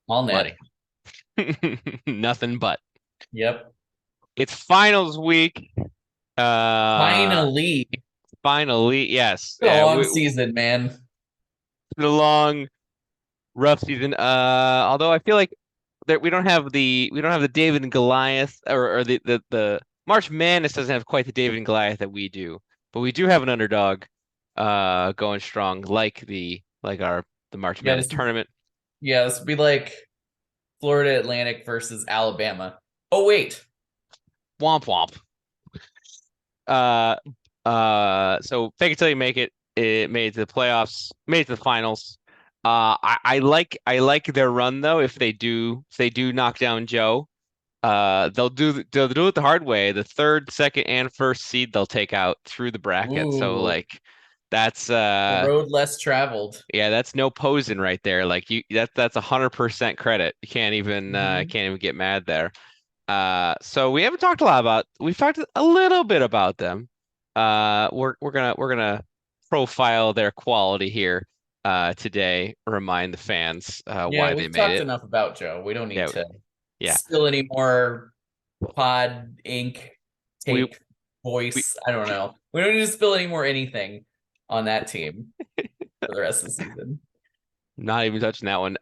All net. Money. Nothing but. Yep. It's finals week. Uh, Finally. finally, yes. It's been a Yeah, long season, man. the long, rough season. Although I feel like that we don't have the David and Goliath or the March Madness doesn't have quite the David and Goliath that we do, but we do have an underdog, going strong like our the March Yeah, Madness tournament. this would be like Florida Atlantic versus Alabama. Oh wait. Womp womp. Uh, so fake it till you make it. It made it to the playoffs, made it to the finals. I like their run though. If they do knock down Joe, they'll do it the hard way. The third, second, and first seed they'll take out through the bracket. So Ooh, like that's the road less traveled. yeah, that's no posing right there. Like that's 100% credit. You Hmm. can't even get mad there. So we haven't talked a lot about we've talked a little bit about them. We're gonna profile their quality here today, remind the fans Yeah, why they we've made talked it. enough about Joe. We don't need Yeah, to yeah. spill any more pod ink, We take, we voice. I don't know. We don't need to spill any more anything on that team for the rest of the season. not even touching that one.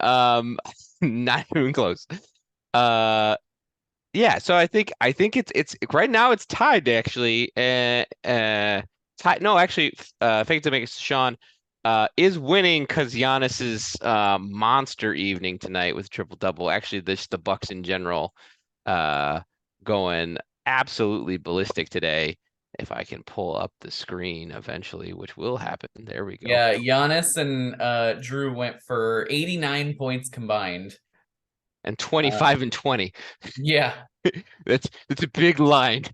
Not even close. Uh yeah, so I think it's right now it's tied actually. Tied no, actually fake it to make it Sean is winning because Giannis's monster evening tonight with triple double. Actually, this the Bucks in general uh going absolutely ballistic today. If I can pull up the screen eventually, which will happen. There we go. Yeah, Giannis and Drew went for 89 points combined. And Uh, 25 and 20. yeah, That's a big line.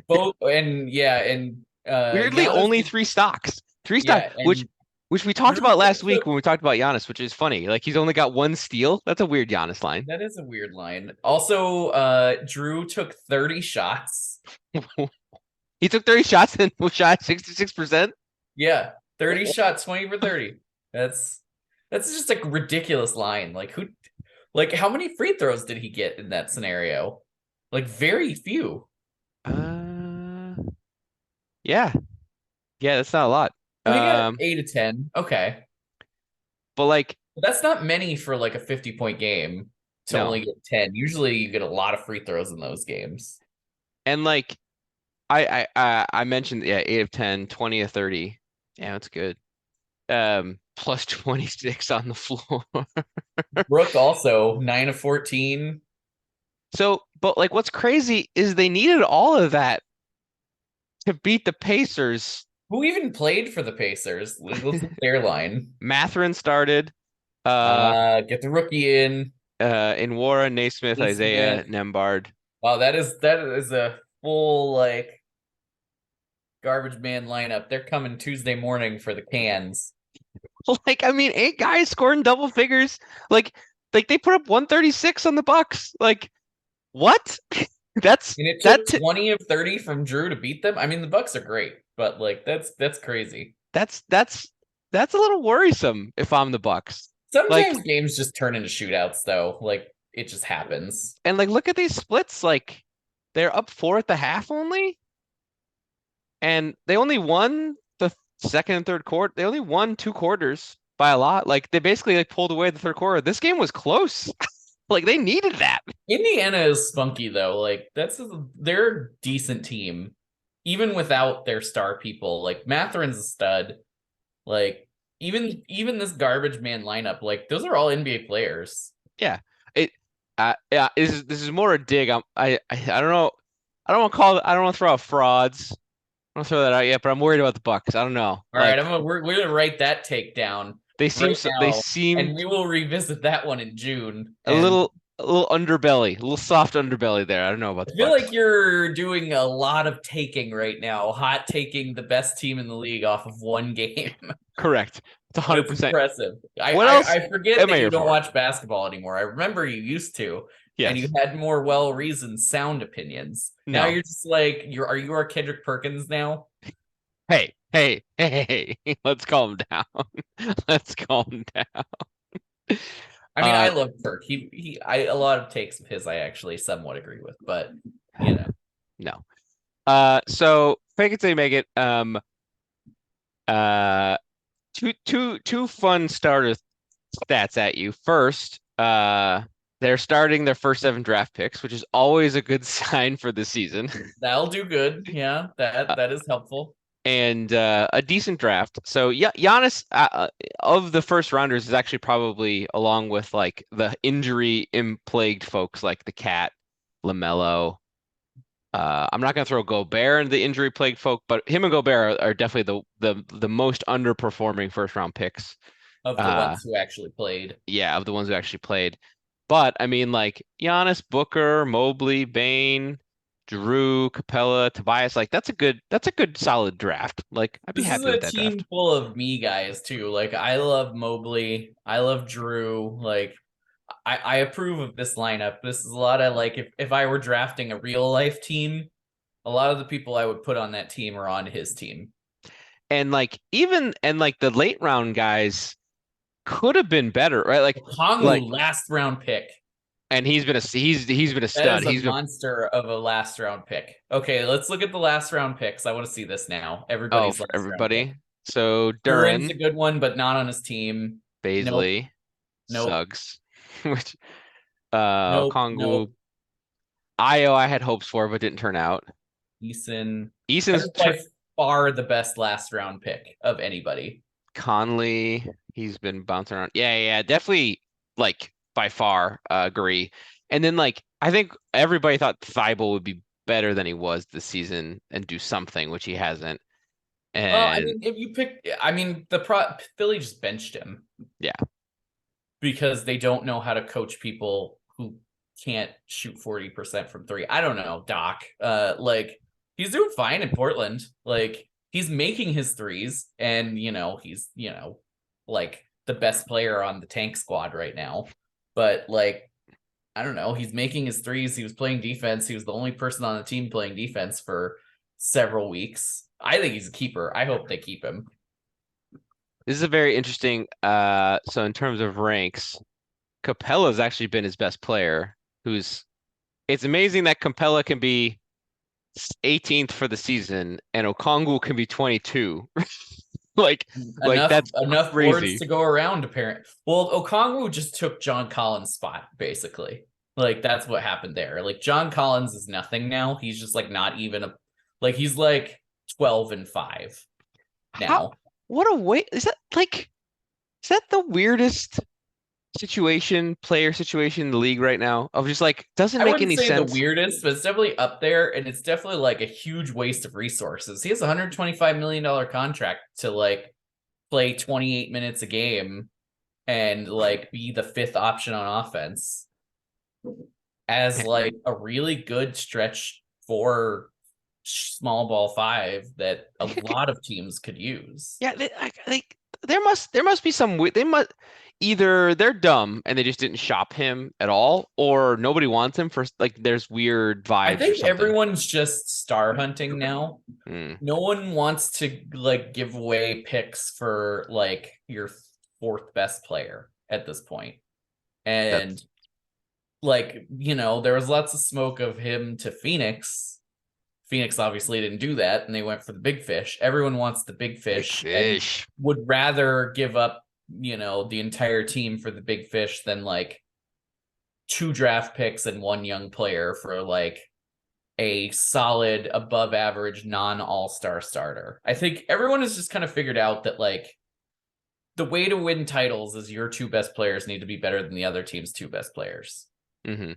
both and yeah, and Weirdly, Giannis only did, three stocks. Three stocks, yeah, and which we talked Drew about last took week when we talked about Giannis, which is funny. Like he's only got one steal. That's a weird Giannis line. that is a weird line. Also, Drew took 30 shots. He took 30 shots and was shot 66%. Yeah, 30 shots, 20 for 30. That's that's just a ridiculous line. Like how many free throws did he get in that scenario? Like very few. Uh, yeah, yeah, that's not a lot. So he got Um, 8 to 10. Okay. but like, But that's not many for like a 50-point game to no, only get 10. Usually you get a lot of free throws in those games. and like I mentioned, yeah, 8 of 10, 20 of 30. Yeah, that's good. Plus 26 on the floor. Brooke also 9 of 14. So, but like, what's crazy is they needed all of that to beat the Pacers. Who even played for the Pacers? Let's look at their line. Matherin started. Uh, Get the rookie in. Inwara, Naismith, Isaiah, Smith. Nembhard. Wow, that is a full like garbage man lineup. They're coming Tuesday morning for the cans. Like, I mean, eight guys scoring double figures. Like, like they put up 136 on the Bucks. Like, what? That's And it took that. 20 of 30 from Drew to beat them. I mean, the Bucks are great, but like that's crazy. That's that's a little worrisome if I'm the Bucks. Like, Sometimes games just turn into shootouts though. Like it just happens. and like, look at these splits. Like, they're up four at the half only, and they only won the second and third quarter. They only won two quarters by a lot. Like, they basically like pulled away the third quarter. This game was close. Like, they needed that. Indiana is spunky though. Like they're a decent team, even without their star people. Like Matherin's a stud. Like even this garbage man lineup, like those are all NBA players. Yeah. It. Yeah. This is more a dig. I don't know. I don't want to throw out frauds. I don't throw that out yet, but I'm worried about the Bucks. I don't know. All right, Like, we're gonna write that take down right they now, and seem we will revisit that one in June. a And little underbelly, a little soft underbelly there. I don't know about I the feel Bucks. like you're doing a lot of taking right now, hot taking the best team in the league off of one game. Correct. It's That's 100%. impressive. What else I forget am I that you here don't for? watch basketball anymore. I remember you used to, and you Yes. had more well-reasoned sound opinions. Now No. you're just like you are Kendrick Perkins now? Hey. Let's calm down. Let's calm down. I mean, I love Kirk. A lot of takes of his I actually somewhat agree with, but you know, No. So fake it till you make it. Uh, two fun starter stats at you. First, they're starting their first 7 draft picks, which is always a good sign for the season. that'll do good. Yeah, Uh, that is helpful. and a decent draft. So yeah, Giannis of the first rounders is actually probably along with like the injury plagued folks like the Cat, LaMelo. I'm not going to throw Gobert into the injury plagued folk, but him and Gobert are definitely the most underperforming first round picks. Of the Uh, ones who actually played. yeah, of the ones who actually played. But I mean, like Giannis, Booker, Mobley, Bane, Drew, Capella, Tobias, like that's a good solid draft. Like I'd be This is happy a with that draft. team full of me guys too. Like I love Mobley, I love Drew. Like I approve of this lineup. This is a lot of like if I were drafting a real life team, a lot of the people I would put on that team are on his team. And like even and like the late round guys could have been better, right? Like Kongu last round pick. and he's been a That stud. is a He's been monster of a last round pick. Okay, let's look at the last round picks. I want to see this now. oh Everybody's for last round pick. everybody. So Duran's a Duran, good one, but not on his team. Nope, Baisley, nope, Suggs, which nope, Kongu, nope. Io I had hopes for but didn't turn out. Eason. That Eason's is by far the best last round pick of anybody. Conley, he's been bouncing around. Yeah, yeah, definitely like by far agree. And then like I think everybody thought Thibault would be better than he was this season and do something, which he hasn't. Well, I And mean, if you pick, I mean, Philly just benched him yeah, because they don't know how to coach people who can't shoot 40% from three. I don't know, Doc. Like he's doing fine in Portland. Like he's making his threes, and he's like the best player on the tank squad right now. But like I don't know, he's making his threes. He was playing defense. He was the only person on the team playing defense for several weeks. I think he's a keeper. I hope they keep him. this is a very interesting so in terms of ranks, Capella's actually been his best player, who's it's amazing that Capella can be 18th for the season and Okongwu can be 22. Like like enough that's enough boards crazy. to go around apparently. Well, Okongwu just took John Collins' spot basically. Like that's what happened there. Like John Collins is nothing now. He's just like not even a like he's like 12-5 How now. what a way is that the weirdest player situation in the league right now of just like doesn't I make wouldn't any say the sense. weirdest, but it's definitely up there, and it's definitely like a huge waste of resources. He has a $125 million contract to like play 28 minutes a game and like be the fifth option on offense as like a really good stretch for small ball five that a lot of teams could use. Yeah, like there must be some they must either they're dumb and they just didn't shop him at all, or nobody wants him for like there's weird I vibes or think something. everyone's just star hunting now. Hmm. No one wants to like give away picks for like your fourth best player at this point. And That's like, there was lots of smoke of him to Phoenix. Phoenix obviously didn't do that and they went for the big fish. Everyone wants the big big fish and fish. would rather give up, the entire team for the big fish than like 2 draft picks and 1 young player for like a solid above average non all-star starter. I think everyone has just kind of figured out that like the way to win titles is your 2 best players need to be better than the other team's 2 best players. Hmm.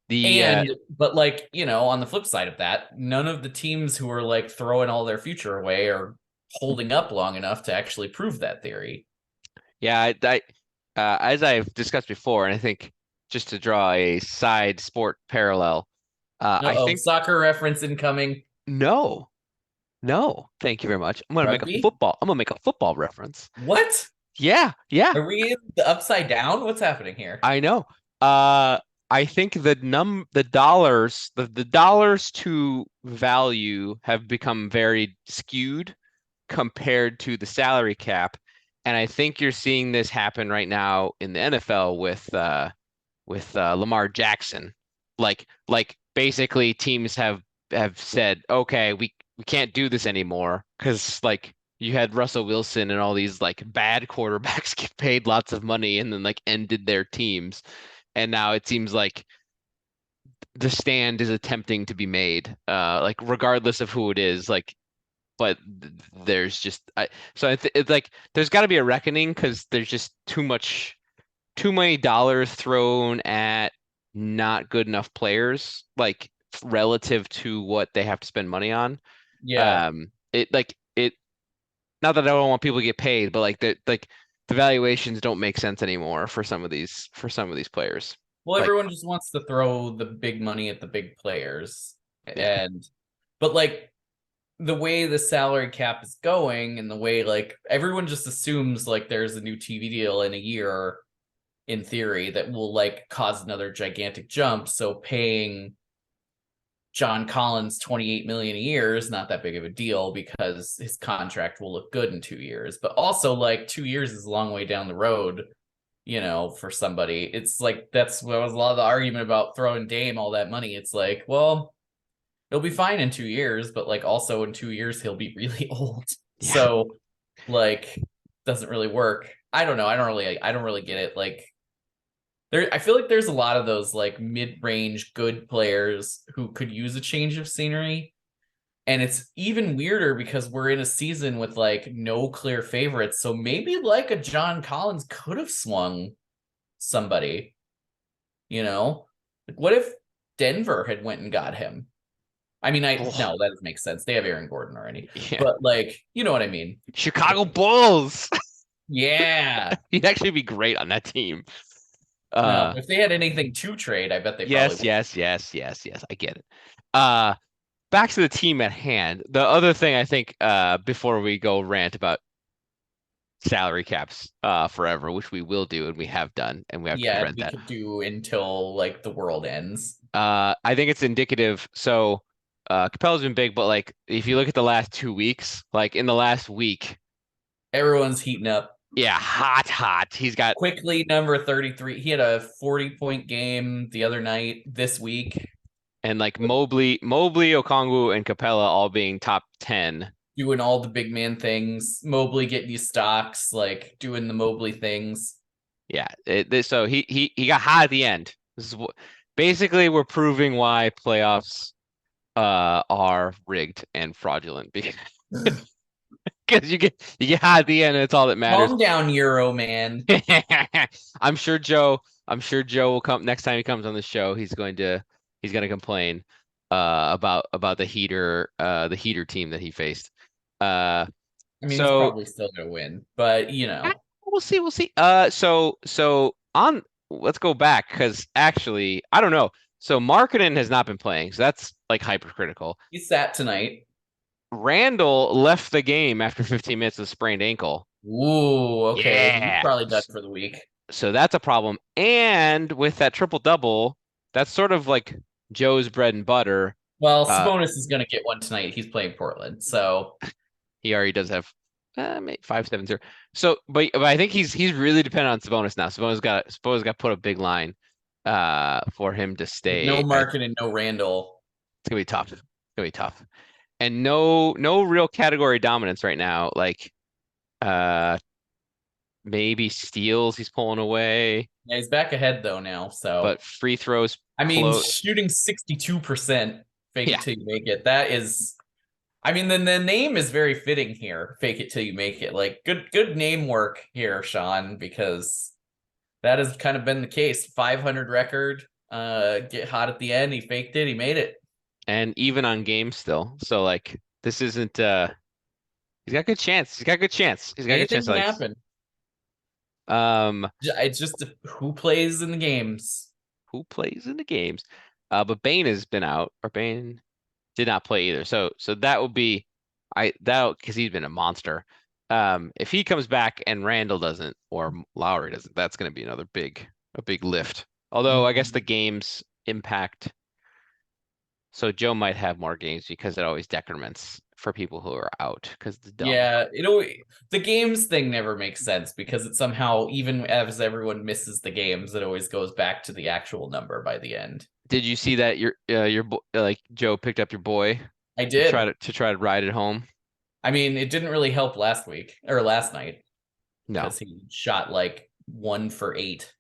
The But like, on the flip side of that, none of the teams who are like throwing all their future away are holding up long enough to actually prove that theory. yeah, as I've discussed before, and I think just to draw a side sport parallel, I Uh-oh, think soccer reference incoming. no, no, thank you very much. Rugby? I'm gonna make a football reference. What? Yeah, yeah, Are we in the upside down? What's happening here? I know. Uh, I think the dollars the dollars to value have become very skewed compared to the salary cap, And I think you're seeing this happen right now in the NFL with Lamar Jackson. Like basically teams have said, okay, we can't do this anymore because like you had Russell Wilson and all these like bad quarterbacks get paid lots of money and then like ended their teams. And now it seems like the stand is attempting to be made, like regardless of who it is, like but there's just so it's like there's got to be a reckoning because there's just too many dollars thrown at not good enough players, like relative to what they have to spend money on. Yeah. It like it. Not that I don't want people to get paid, but the valuations don't make sense anymore for some of these players. Well, Like, everyone just wants to throw the big money at the big players. yeah, And but like the way the salary cap is going and the way like everyone just assumes like there's a new TV deal in a year in theory that will like cause another gigantic jump. So paying John Collins 28 million a year is not that big of a deal because his contract will look good in 2 years. But also like 2 years is a long way down the road, for somebody. It's like that's what was a lot of the argument about throwing Dame all that money. It's like, well, he'll be fine in 2 years, but like also in 2 years he'll be really old. yeah. So like doesn't really work. I don't know. I don't really get it. Like I feel like there's a lot of those like mid-range good players who could use a change of scenery. And it's even weirder because we're in a season with like no clear favorites. So maybe like a John Collins could have swung somebody, you know? Like what if Denver had went and got him? I mean, I Oh, no, that doesn't make sense. They have Aaron Gordon already. yeah. But like, you know what I mean? Chicago Bulls. Yeah. He'd actually be great on that team. No, Uh, if they had anything to trade, I bet they probably yes, would. yes, yes, yes, yes. I get it. Uh, Back to the team at hand. The other thing I think, before we go rant about salary caps, forever, which we will do and we have done, and we have to Yeah, prevent we that. could do until like the world ends. I think it's indicative. So, Capella's been big, but like if you look at the last 2 weeks, like in the last week, Everyone's heating up. yeah, hot, hot. He's got Quickly, number 33. He had a 40-point game the other night this week, and like Mobley, Okongwu, and Capella all being top 10. doing all the big man things. Mobley getting you stocks, like doing the Mobley things. Yeah, so he got hot at the end. This is what basically we're proving why playoffs are rigged and fraudulent because you get hot at the end and it's all that matters. Calm down, Euro man. I'm sure Joe I'm sure Joe will come next time he comes on the show. He's gonna complain about the heater team that he faced. Uh, I mean, he's so probably still gonna win, but we'll see. So on let's go back because actually I don't know. So Markkinen has not been playing, so that's like hypercritical. he sat tonight. Randall left the game after 15 minutes with a sprained ankle. Ooh, okay. He's Yeah. probably done for the week. So that's a problem. And with that triple double, that's sort of like Joe's bread and butter. Well, Uh, Sabonis is gonna get one tonight. He's playing Portland, so he already does have maybe 5-7-0. So, but I think he's really dependent on Sabonis now. Sabonis got put a big line for him to with no stay. Market and no Randall. It's gonna be tough. It's gonna be tough. And no real category dominance right now. Like uh maybe steals he's pulling away, Yeah, he's back ahead though now. So but free throws I mean, close. shooting 62%, fake Yeah. it till you make it. That is, I mean, then the name is very fitting here. Fake it till you make it. Like good name work here, Shawn, because that has kind of been the case. 500 record, get hot at the end. He faked it. He made it. And even on games still. So like this isn't he's got a good chance. He's got a good chance. He's got a good Anything chance. can Like happen. um It's just who plays in the games. who plays in the games? But Bane has been out, or Bane did not play either. So that would be that because he's been a monster. If he comes back and Randall doesn't or Lowry doesn't, that's gonna be a big lift. Although I guess the games impact. So Joe might have more games because it always decrements for people who are out because it's dumb. Yeah, the games thing never makes sense because it somehow, even as everyone misses the games, it always goes back to the actual number by the end. Did you see that like Joe picked up your boy I to try did. to ride it home? I mean, it didn't really help last week or last night No. because he shot like 1 for 8.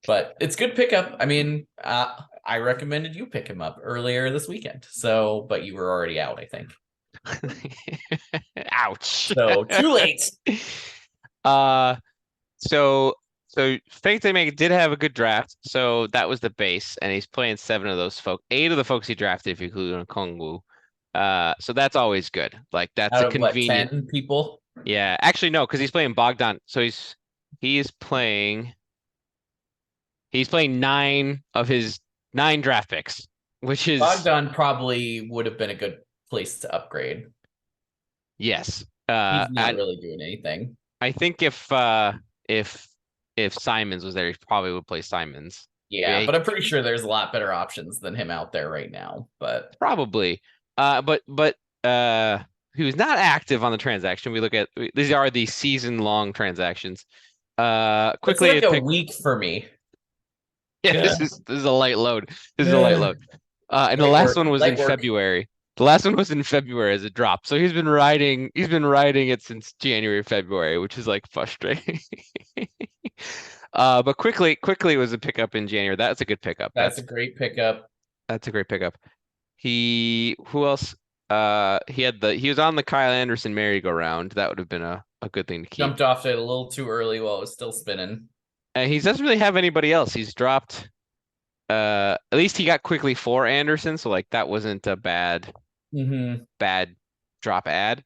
But it's good pickup. I mean, I recommended you pick him up earlier this weekend. So, but you were already out, I think. Ouch. So too late. Uh, so Fake They Make did have a good draft, so that was the base, and he's playing 8 of the folks he drafted, if you include Kongwu. So that's always good. Like that's a Out of what, convenient. 10 people? Yeah, actually no, because he's playing Bogdan. So he is playing. He's playing 9 of his 9 draft picks, which is Bogdan probably would have been a good place to upgrade. yes. He's not And really doing anything. I think if if Simons was there, he probably would play Simons. Yeah, Yeah, but I'm pretty sure there's a lot better options than him out there right now. But probably. But he was not active on the transaction. We look at these are the season-long transactions. it's Quickly like it a picked. week for me. Yeah, Yeah. this is a light load. This is a light load. And the Light last work, one was in light work. February. The last one was in February as it dropped. So he's been riding it since January, February, which is like frustrating. But quickly was a pickup in January. That's a good pickup. That's a great pickup. That's a great pickup. Who else? He was on the Kyle Anderson merry-go-round. That would have been a good thing to keep. Jumped off it a little too early while it was still spinning. And he doesn't really have anybody else. He's dropped at least he got quickly for Anderson, so like that wasn't a bad drop ad.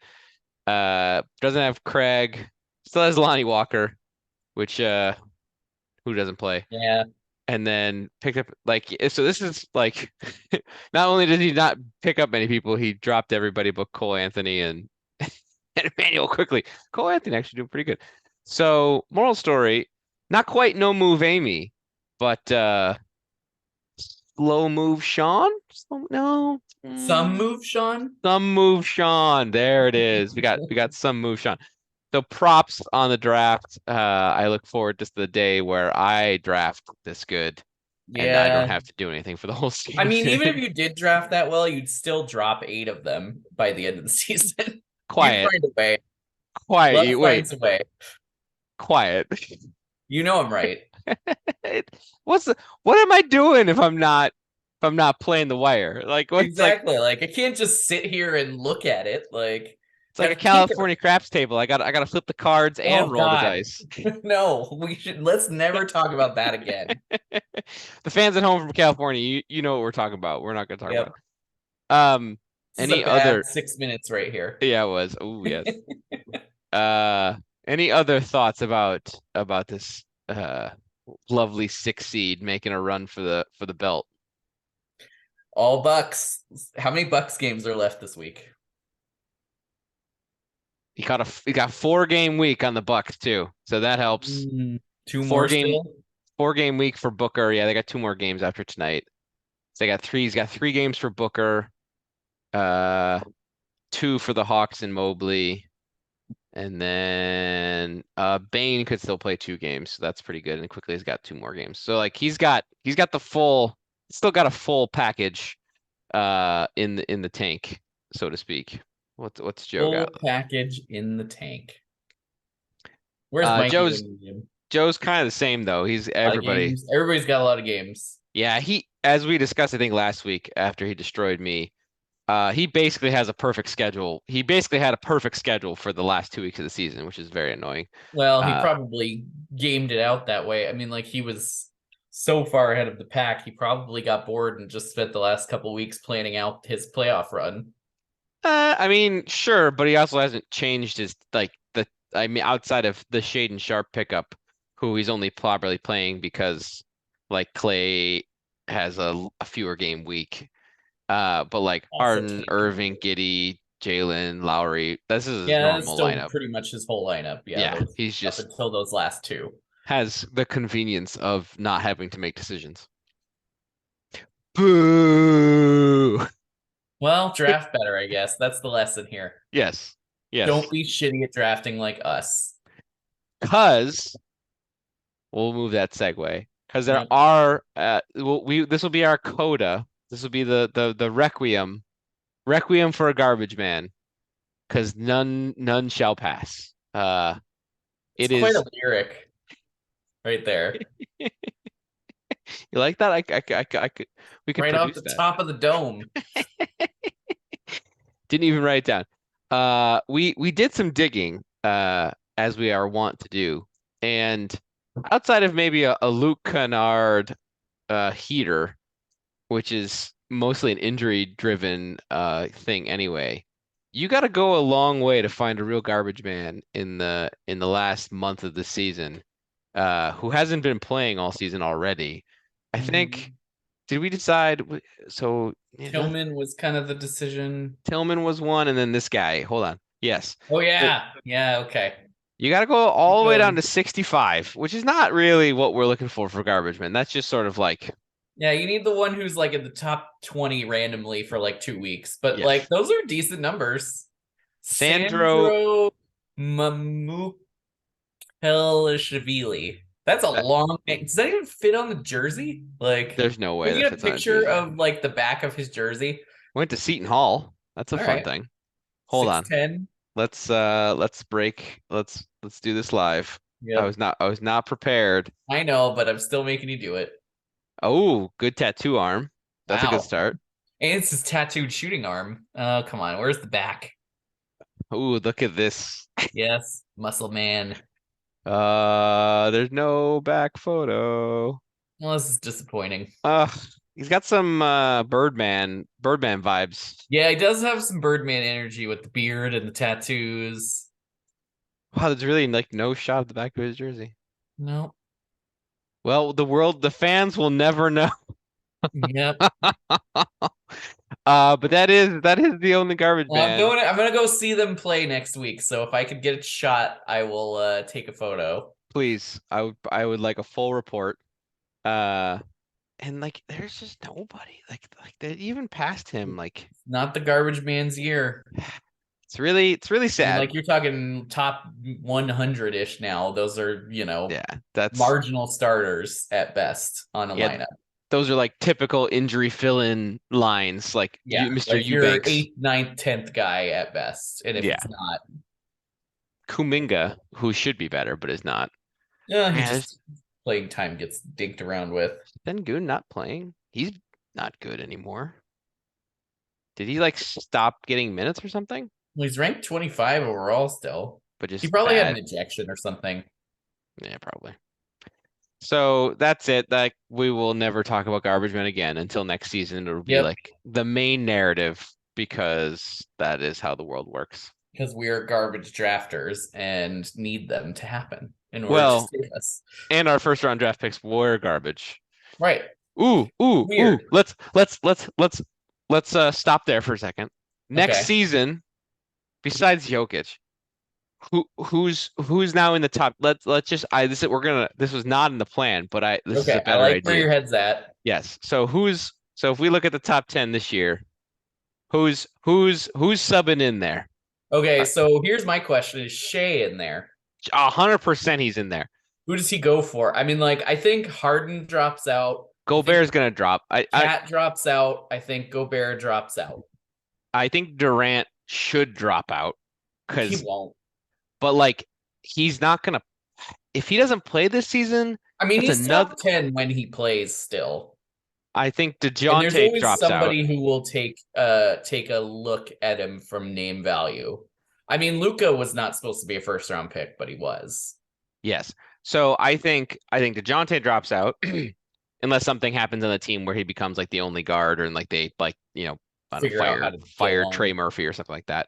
Doesn't have Craig, still has Lonnie Walker, which who doesn't play. Yeah. And then picked up like so this is like not only did he not pick up many people, he dropped everybody but Cole Anthony and and Emmanuel quickly. Cole Anthony actually doing pretty good. So moral story, not quite no move Amy, but slow move Shawn? No. Some Moves Shawn. Some move Shawn. There it is. We got some move Shawn. So props on the draft. I look forward to the day where I draft this good and I don't Yeah. have to do anything for the whole I mean, even if season. you did draft that well, you'd still drop 8 of them by the end of the season. You'd Quiet. find a way. Luck Quiet. Wait. finds a way. Quiet. You know I'm right. What am I doing if I'm not playing the wire? Like what's like Exactly. Like I can't just sit here and look at it. Like it's like a have to think. California craps table. I gotta flip the cards Oh and roll the God. dice. No, let's never talk about that again. The fans at home from California, you know what we're talking about. We're not gonna talk about Yep. it. This is a Any bad other 6 minutes right here. yeah, it was. Oh yes. Uh any other thoughts about this lovely 6 seed making a run for the belt? All Bucks. How many Bucks games are left this week? He got 4 game week on the Bucks too, so that helps. Two Four more game still? 4 game week for Booker. Yeah, they got 2 more games after tonight. So they got 3. He's got 3 games for Booker, uh, 2 for the Hawks and Mobley, and then Bane could still play 2 games, so that's pretty good. And quickly he's got 2 more games. So like he's got the full, still got a full package, in the tank, so to speak. What's Joe Full got? package in the tank. Where's Mikey Joe's when you need him? Joe's kind of the same though. He's A lot of everybody. games. Everybody's got a lot of games. Yeah, as we discussed, I think last week after he destroyed me, he basically has a perfect schedule. He basically had a perfect schedule for the last 2 weeks of the season, which is very annoying. Well, he Uh, probably gamed it out that way. I mean, like he was so far ahead of the pack, he probably got bored and just spent the last couple weeks planning out his playoff run. I mean, sure, but he also hasn't changed his I mean, outside of the Shaden Sharp pickup, who he's only probably playing because like Clay has a fewer game week. But like Also Harden, tanking. Irving, Giddy, Jalen, Lowry, this is his Yeah, that's normal still lineup. pretty much his whole lineup. Yeah, Yeah, those he's up just until those last 2. has the convenience of not having to make decisions. Boo! Well, draft better, I guess. That's the lesson here. Yes. Yes. Don't be shitty at drafting like us. Because we'll move that segue. Because there Yep. are we this will be our coda. This will be the requiem for a garbage man. Because none shall pass. It's It quite a is. lyric right there. You like that? I could we could Right off produce the that. top of the dome. Didn't even write it down. We did some digging, as we are wont to do, and outside of maybe a Luke Kennard heater, which is mostly an injury-driven thing anyway, you got to go a long way to find a real garbage man in the last month of the season, who hasn't been playing all season already. I think. Mhm. Did we decide? So yeah, Tillman was kind of the decision. Tillman was one, and then this guy. Hold on. Yes. Oh Uh, yeah. Yeah, okay. You got to go Keep all the way down going. to 65, which is not really what we're looking for garbage man. That's just sort of like, Yeah, you need the one who's like in the top 20 randomly for like 2 weeks. But like yes. those are decent numbers. Sandro, Sandro Mamukhelishvili. That's a that, long name. Does that even fit on the jersey? Like, there's no way can we that get a fits on a picture jersey. of like the back of his jersey? Went to Seton Hall. That's a All fun right. thing. Hold on. 6'10. Let's break. Let's do this live. Yep. I was not prepared. I know, but I'm still making you do it. Oh, good tattoo arm. That's a good Wow. start. And it's his tattooed shooting arm. Oh, come on. Where's the back? Oh, look at this. Yes, muscle man. There's no back photo. Well, this is disappointing. Ugh, he's got some Birdman vibes. Yeah, he does have some Birdman energy with the beard and the tattoos. Wow, there's really like no shot of the back of his jersey. No. Well, the fans will never know. Yep. But that is the only garbage Well, man. I'm gonna go see them play next week. So if I could get a shot, I will take a photo. Please, I would like a full report. Uh, and like, there's just nobody like that even past him. Like, Not the garbage man's year. it's really I mean, sad. like you're talking top 100-ish now. Those are, Yeah, that's marginal starters at best on a yeah. lineup. Those are like typical injury fill-in lines, like Yeah, Mr. like your Eubanks. eighth, ninth, 10th guy at best. And if Yeah, it's not, Kuminga, who should be better but is not. he Man, just playing time gets dinked around with. Sengun not playing. He's not good anymore. Did he like stop getting minutes or something? Well, he's ranked 25 overall still. But He just probably had an bad. ejection or something. Yeah, probably. So that's it. Like we will never talk about garbage men again until next season. It'll be Yep, like the main narrative because that is how the world works. because we are garbage drafters and need them to happen in order to Well, save us. and our first round draft picks were garbage. Right. Ooh. Weird. Let's stop there for a second. Next Okay. season, besides Jokic, who's now in the top? Let's just I this is we're gonna this was not in the plan, but I this is a Okay. I better like where idea. your head's at. Yes. So if we look at the top 10 this year, who's subbing in there? Okay. So here's my question: is Shea in there? 100% he's in there. Who does he go for? I mean, like, I think Harden drops out. I think Gobert's gonna drop. Cat drops out. I think Gobert drops out. I think Durant should drop out He because won't. but like he's not gonna if he doesn't play this season, I mean, that's he's another top 10 when he plays still. I think And there's DeJounte always drops out. somebody who will take a look at him from name value. I mean, Luca was not supposed to be a first round pick, but he was. Yes. So I think DeJounte drops out unless something happens on the team where he becomes like the only guard or like they like, I don't know, Figure out how to get fire along. Trey Murphy or something like that.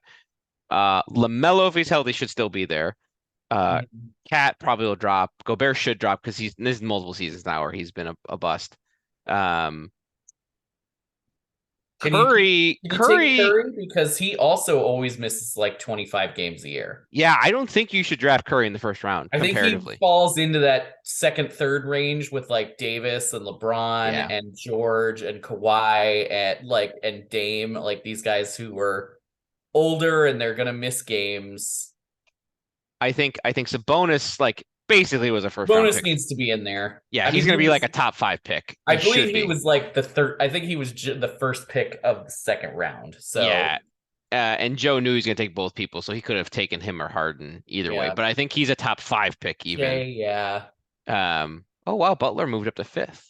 LaMelo, if he's healthy, should still be there. Mhm. Cat probably will drop. Gobert should drop because this is multiple seasons now where he's been a bust. Um, Can you take Curry. Curry? Because he also always misses like 25 games a year. Yeah, I don't think you should draft Curry in the first round I think he comparatively. falls into that second, third range with like Davis and LeBron Yeah. and George and Kawhi and Dame, like these guys who were older and they're gonna miss games. I think Sabonis like basically was a first round Bonus pick. needs to be in there. Yeah, I he's mean, gonna be like a top 5 pick. I He believe should he be. was like the third. I think he was the first pick of the second round. Yeah. So And Joe knew he was gonna take both people, so he could have taken him or Harden either way. yeah, But I think he's a top 5 pick even. Shea, yeah. Oh wow, Butler moved up to 5th.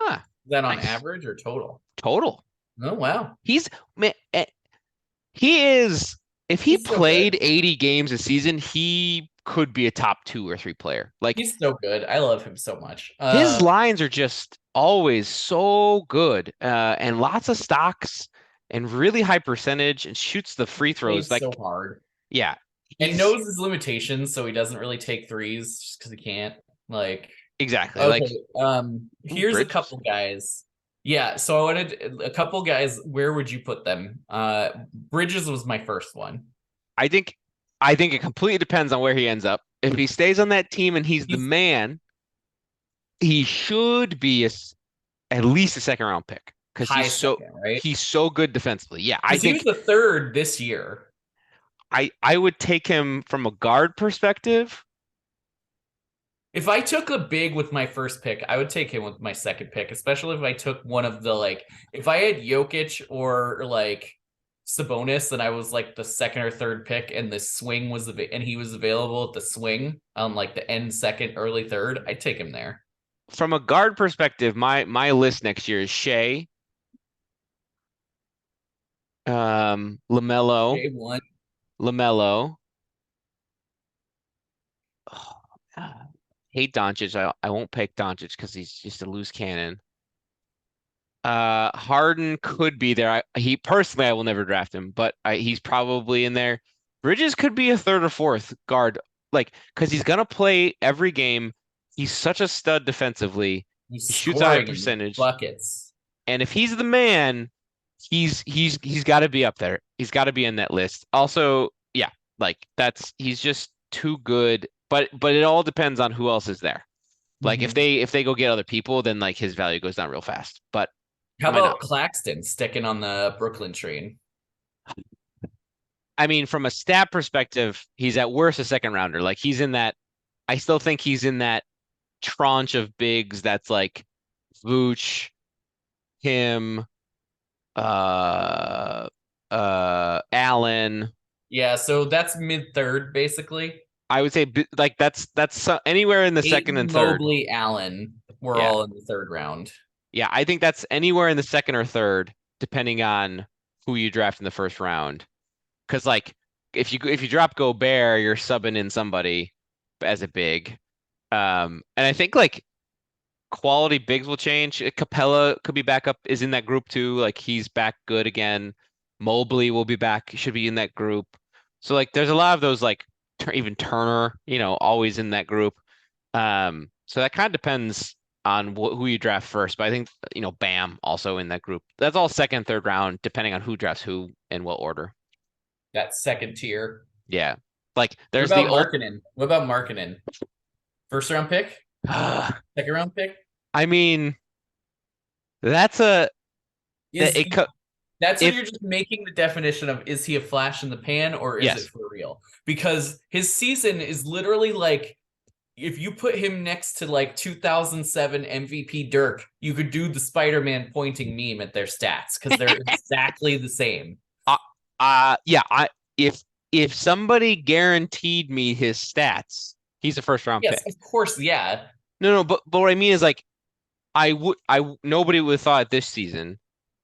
Huh. Is that on Nice. average or total? Total. Oh wow, He's man, he is if he he's so good. played 80 games a season, he could be a top 2 or 3 player. Like He's so good. I love him so much. his lines are just always so good, and lots of stocks and really high percentage and shoots the free throws. Plays Like, so hard yeah, and he's knows his limitations, so he doesn't really take threes just because he can't. Like, exactly like okay, ooh, here's a Bridges. couple guys. Yeah, so I wanted a couple guys. Where would you put them? Bridges was my first one. I think I think it completely depends on where he ends up. If he stays on that team and he's the He's man, he should be at least a second round pick because high second, right? he's so good defensively. Yeah, I Because he was think the third this year. I would take him from a guard perspective. If I took a big with my first pick, I would take him with my second pick, especially if I took one of the if I had Jokic or like Sabonis and I was like the second or third pick and the swing was and he was available at the swing on like the end second, early third, I'd take him there. From a guard perspective, my list next year is Shea, LaMelo, Day one. LaMelo. Oh, God. Hate Doncic. I won't pick Doncic because he's just a loose cannon. Harden could be there. He personally, I will never draft him, but he's probably in there. Bridges could be a third or fourth guard, like because he's gonna play every game. He's such a stud defensively. He's He shoots a high scoring in percentage, buckets. and if he's the man, he's got to be up there. He's got to be in that list. Also, yeah, like he's just too good. But it all depends on who else is there. Like Mhm. if they go get other people, then like his value goes down real fast. But How why not? about Claxton sticking on the Brooklyn train? I mean, from a stat perspective, he's at worst a second rounder. Like he's in that. I still think he's in that tranche of bigs that's like Vooch, him, uh, Allen. Yeah, so that's mid third basically. I would say like that's anywhere in the second and Aiton, third. Mobley, Allen were Yeah, all in the third round. yeah. I think that's anywhere in the second or third, depending on who you draft in the first round. Because like if you drop Gobert, you're subbing in somebody as a big. And I think like quality bigs will change. Capella could be back up, is in that group too. Like he's back good again. Mobley will be back, should be in that group. So like there's a lot of those like even Turner, always in that group. So that kind of depends on who you draft first. But I think Bam also in that group. That's all second, third round, depending on who drafts who and what order. That second tier. Yeah. Like What there's the about old Markkinen? What about Markkinen? First round pick? Second round pick? I mean, that's a that Is it co- That's when if you're just making the definition of is he a flash in the pan or is it yes. for real? Because his season is literally like if you put him next to like 2007 MVP Dirk, you could do the Spider-Man pointing meme at their stats because they're exactly the same. Uh, yeah, if somebody guaranteed me his stats, he's a first round Yes, pick. of course, yeah. No, but what I mean is like nobody would have thought it this season.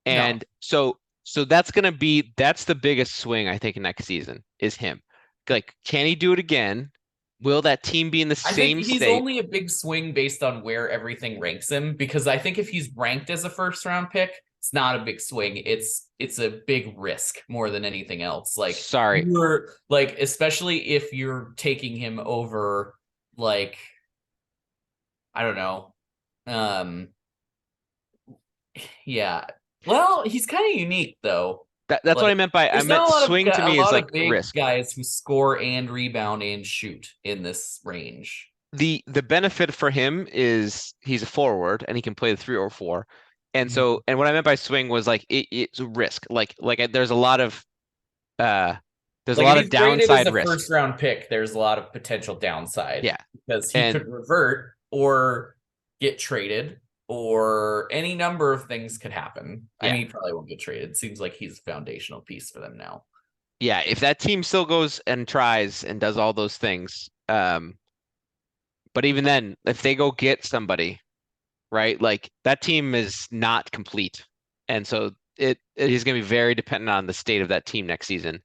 No. And so that's the biggest swing I think next season is him. Like, can he do it again? Will that team be in the I think same he's state? only a big swing based on where everything ranks him because I think if he's ranked as a first round pick, it's not a big swing. It's a big risk more than anything else. Like Sorry. you're like especially if you're taking him over like I don't know. Um yeah, Well, he's kind of unique though. That's what Like, I meant by I there's not meant swing to a me is lot like of big risk. guys who score and rebound and shoot in this range. The benefit for him is he's a forward and he can play the 3 or 4. And Mhm. so and what I meant by swing was like it's a risk. Like uh there's a Like if lot of he's graded as downside a risk. first round pick, there's a lot of potential downside Yeah. because he And could revert or get traded or any number of things could happen. I yeah. mean, he probably won't get traded. It seems like he's a foundational piece for them now. Yeah, if that team still goes and tries and does all those things, but even then, if they go get somebody, right? Like that team is not complete. And so it is going to be very dependent on the state of that team next season.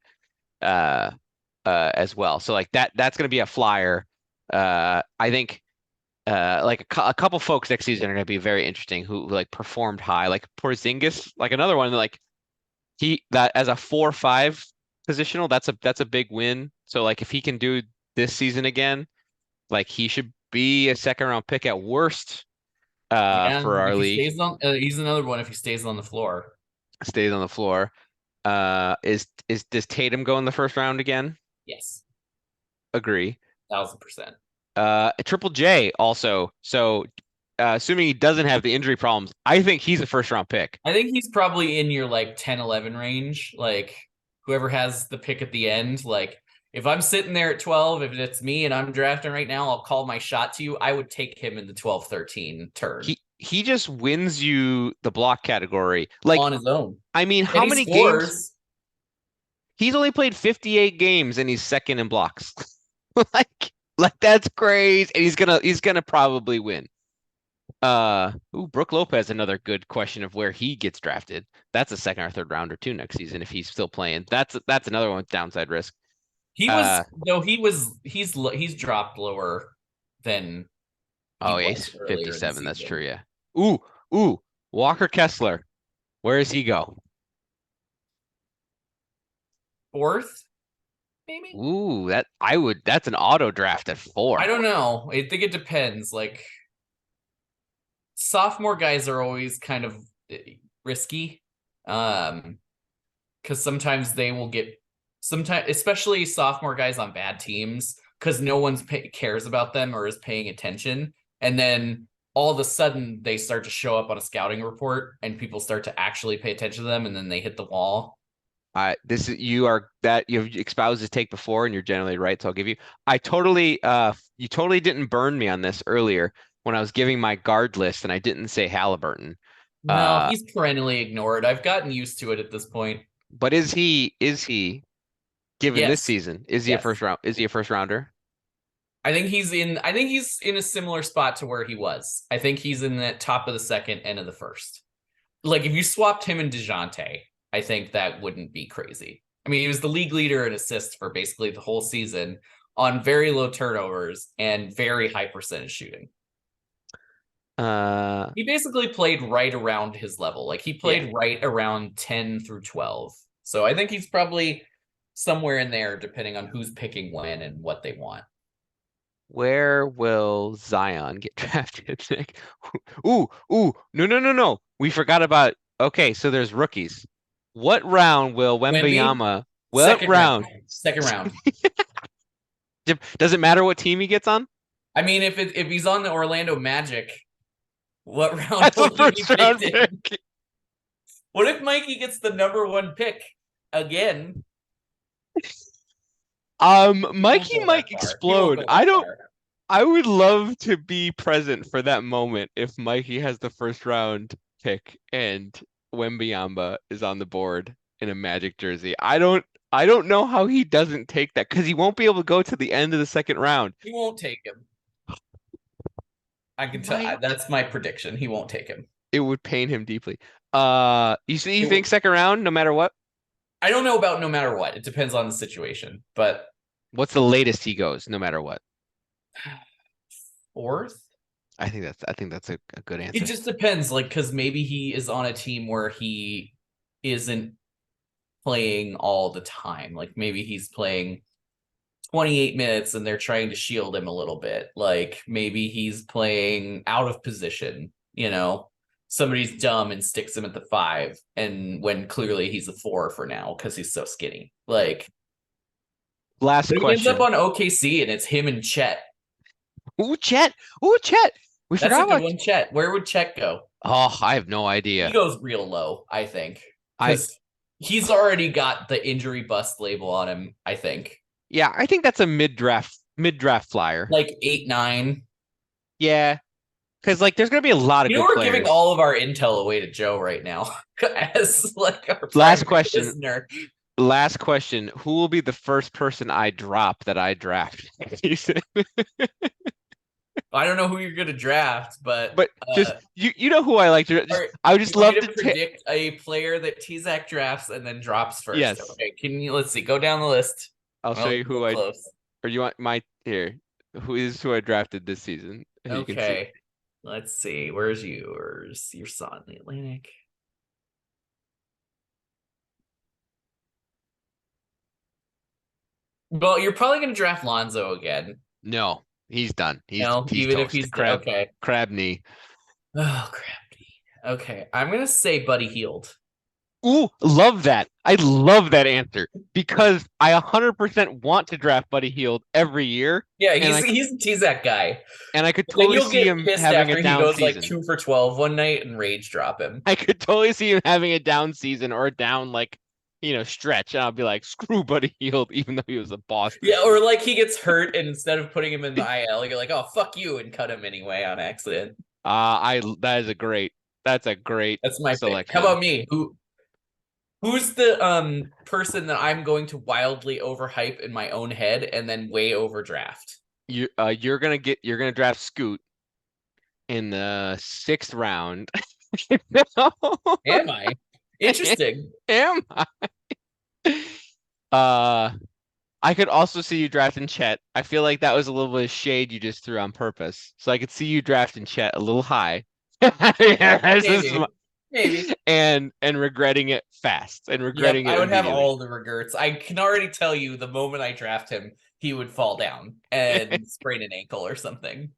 Uh as well. So like that's going to be a flyer. I think like a couple folks next season are going to be very interesting who like performed high, like Porzingis, like another one like he that as a 4-5 positional, that's a big win. So like if he can do this season again, like he should be a second round pick at worst Yeah, for our if he league. stays on, he's another one if he stays on the floor. Stays on the floor. Is does Tatum go in the first round again? Yes, Agree. 1000%. Triple J also. So, assuming he doesn't have the injury problems, I think he's a first round pick. I think he's probably in your like 10, 11 range. Like whoever has the pick at the end, like if I'm sitting there at 12, if it's me and I'm drafting right now, I'll call my shot to you. I would take him in the 12, 13 turn He just wins you the block category. Like, on his own. I mean, And how he many games? scores. He's only played 58 games and he's second in blocks. Like that's crazy. And he's gonna probably win. Brooke Lopez, another good question of where he gets drafted. That's a second or third rounder too next season if he's still playing. That's another one with downside risk. He was Uh though he's dropped lower than he oh, was Ace earlier in the 57. That's true. season. Yeah. Ooh, ooh, Walker Kessler. Where does he go? Fourth, maybe? Ooh, that's an auto draft at I 4. don't know. I think it depends. Like sophomore guys are always kind of risky. Because sometimes they will get sometimes especially sophomore guys on bad teams because no one's cares about them or is paying attention, and then all of a sudden they start to show up on a scouting report and people start to actually pay attention to them and then they hit the wall. This is you are that you've espoused this take before, and you're generally right. So I'll give you. You totally didn't burn me on this earlier when I was giving my guard list, and I didn't say Halliburton. No, Uh, he's perennially ignored. I've gotten used to it at this point. but is he given this Yes. season? Is he a Yes. first round? Is he a first rounder? I think he's in a similar spot to where he was. I think he's in the top of the second, end of the first. Like if you swapped him and DeJounte, I think that wouldn't be crazy. I mean, he was the league leader in assists for basically the whole season on very low turnovers and very high percentage shooting. Uh, He basically played right around his level. Like he yeah. played right around 10 through 12. So I think he's probably somewhere in there, depending on who's picking when and what they want. Where will Zion get drafted, Nick? No, no, no, no. We forgot about. Okay, so there's rookies. What round will Wemby, Wembanyama? What second round. round? Second round. Does it matter what team he gets on? I mean, if he's on the Orlando Magic, what round That's a will he be first round picked in? pick. What if Mikey gets the number one pick again? He won't Mikey go might that far. He won't explode. go that far. I would love to be present for that moment if Mikey has the first round pick and Wembanyama is on the board in a Magic jersey. I don't know how he doesn't take that because he won't be able to go to the end of the second round. He won't take him. I can tell. Mike, That's my prediction. He won't take him. it would pain him deeply. You It, think second round no matter what? I don't know about no matter what. It depends on the situation. But What's the latest he goes no matter what? fourth, I think that's a good it answer. just depends. Like, because maybe he is on a team where he isn't playing all the time. Like maybe he's playing 28 minutes and they're trying to shield him a little bit. Like maybe he's playing out of position, you know? somebody's dumb and sticks him at the 5, and when clearly he's a 4 for now because he's so skinny. Like, Last but he ends up question. on OKC, and it's him and Chet. Ooh, Chet. Ooh, Chet. We That's a forgot good about. one, Chet. Where would Chet go? Oh, I have no He idea. goes real low, I think, I because he's already got the injury bust label on him. I think Yeah, I think that's a mid draft flyer. like 8-9. Yeah, because like there's gonna be a lot of You know, good we're giving players. all of our intel away to Joe right now as like our Last primary question. listener. Last question. Who will be the first person I drop that I draft? I don't know who you're gonna draft, but But just you know who I like to just or I would you just want love me to to predict a player that T-Zac drafts and then drops first? yes. Okay, can you let's see, go down the list. I'll show I'll you go who I close. or you want my here. Who I drafted this season. You can see. Okay, let's see. Where's yours? Your son, the Atlantic. Well, you're probably gonna draft Lonzo again. No, he's done. No, He's even if toast. he's okay. Crab knee. Oh crap. Okay, I'm gonna say Buddy Healed. Ooh, love that. I love that answer because I 100% want to draft Buddy Hield every year, Yeah, and he's a T-Zac guy. I could Then totally you'll see get him pissed having a after he down goes like season. 2 for 12 one night and rage drop him. I could totally see him having a down season or a down like stretch, and I'll be like, screw Buddy Hield, even though he was a boss. Yeah, or like he gets hurt and instead of putting him in the IL, you're like, oh fuck you, and cut him anyway on accident. I that is a great. That's a great That's my pick. How selection. about me? Who's the person that I'm going to wildly overhype in my own head and then way overdraft? You're gonna draft Scoot in the 6th round. No. Am I? Interesting. Am I? Uh, I could also see you drafting Chet. I feel like that was a little bit of shade you just threw on purpose. So I could see you drafting Chet a little high. Maybe. And regretting it fast and Yep, regretting I it would have immediately. all the regrets. I can already tell you the moment I draft him, he would fall down and sprain an ankle or something.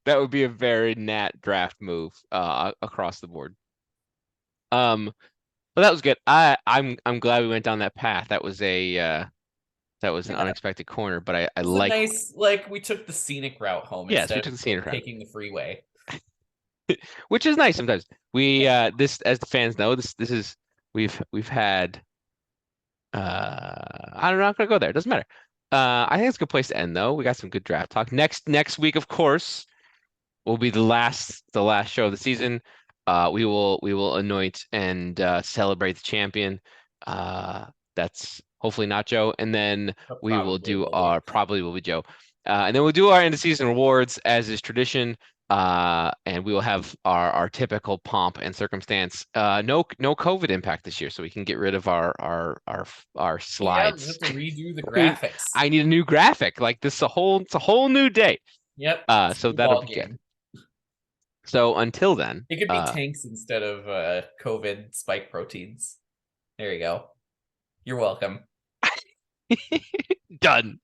That would be a very Nat draft move across the board. But that was good. I'm glad we went down that path. That was an unexpected corner, but I It's a like. nice, like, we took the scenic route home Yes, we instead took the of scenic route, taking the freeway. which is nice sometimes. We this, as the fans know, this is we've had I'm not gonna go there. It doesn't matter. I think it's a good place to end though. We got some good draft talk. Next week, of course, will be the last show of the season. We will anoint and celebrate the champion. That's hopefully not Joe, and then But we will probably do will be. our probably will be Joe, and then we'll do our end of season rewards as is tradition. And we will have our typical pomp and circumstance. No COVID impact this year, so we can get rid of our Yeah, we slides. have to redo the I mean, graphics. I need a new graphic. Like this, it's a whole new day. Yep. So New that'll ball be good. game. So until then, It could be tanks instead of COVID spike proteins. There you go. You're welcome. done.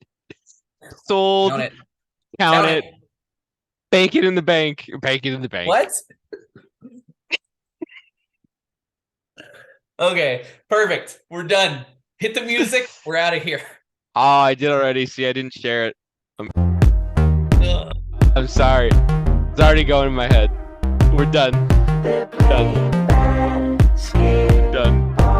Sold. Count it. Count it. Bank it in the bank. Bank it in the bank. What? Okay, perfect. We're done. Hit the music. We're out of here. Oh, I did already. See, I didn't share it. Ugh. I'm sorry. It's already going in my head. We're done. Done.